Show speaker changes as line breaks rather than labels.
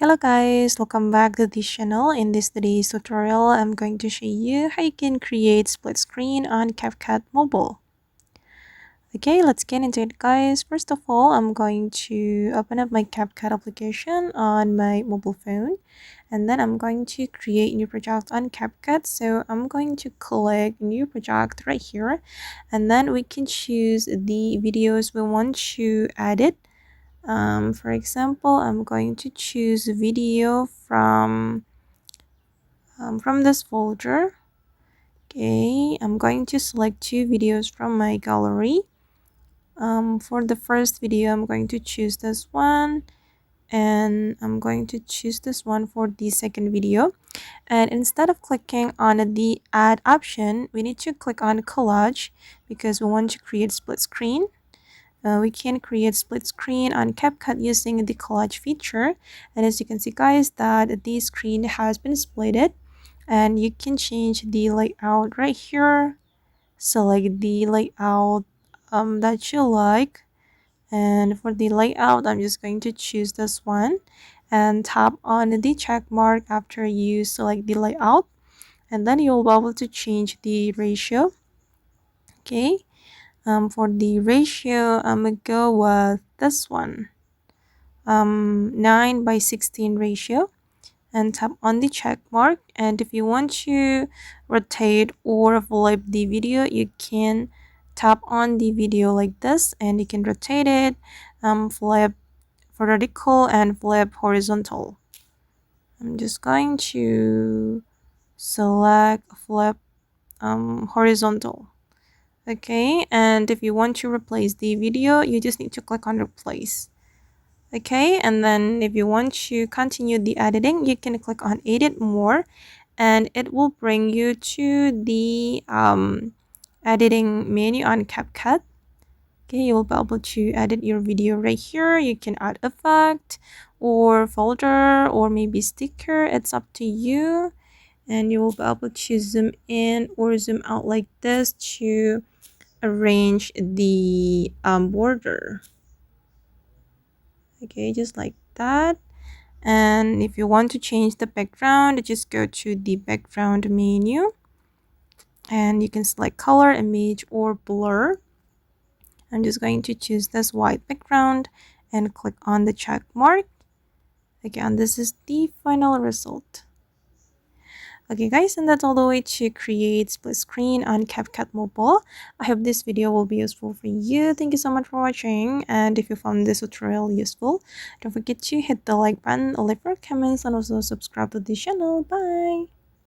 Hello guys, welcome back to this channel. In this today's tutorial, I'm going to show you how you can create split screen on CapCut mobile. Okay, let's get into it guys. First of all, I'm going to open up my CapCut application on my mobile phone. And then I'm going to create new project on CapCut. So I'm going to click new project right here. And then we can choose the videos we want to edit. For example, I'm going to choose a video from this folder. Okay, I'm going to select two videos from my gallery. For the first video, I'm going to choose this one, and I'm going to choose this one for the second video. And instead of clicking on the add option, we need to click on collage because we want to create split screen. We can create split screen on CapCut using the collage feature. And as you can see guys, that the screen has been splitted, and you can change the layout right here. Select the layout that you like, and for the layout I'm just going to choose this one and tap on the check mark after you select the layout, and then you'll be able to change the ratio. Okay, for the ratio, I'm gonna go with this one, 9:16 ratio, and tap on the check mark. And if you want to rotate or flip the video, you can tap on the video like this, and you can rotate it, flip vertical and flip horizontal. I'm just going to select flip horizontal. Okay, and if you want to replace the video, you just need to click on replace. Okay, and then if you want to continue the editing, you can click on edit more, and it will bring you to the editing menu on CapCut. Okay, you will be able to edit your video right here. You can add effect or folder or maybe sticker, it's up to you. And you will be able to zoom in or zoom out like this to arrange the border. Okay, just like that. And if you want to change the background, just go to the background menu, and you can select color, image, or blur. I'm just going to choose this white background and click on the check mark. Again, this is the final result. Okay guys, and that's all the way to create split screen on CapCut mobile. I hope this video will be useful for you. Thank you so much for watching, and if you found this tutorial useful, don't forget to hit the like button, leave your comments, and also subscribe to the channel. Bye!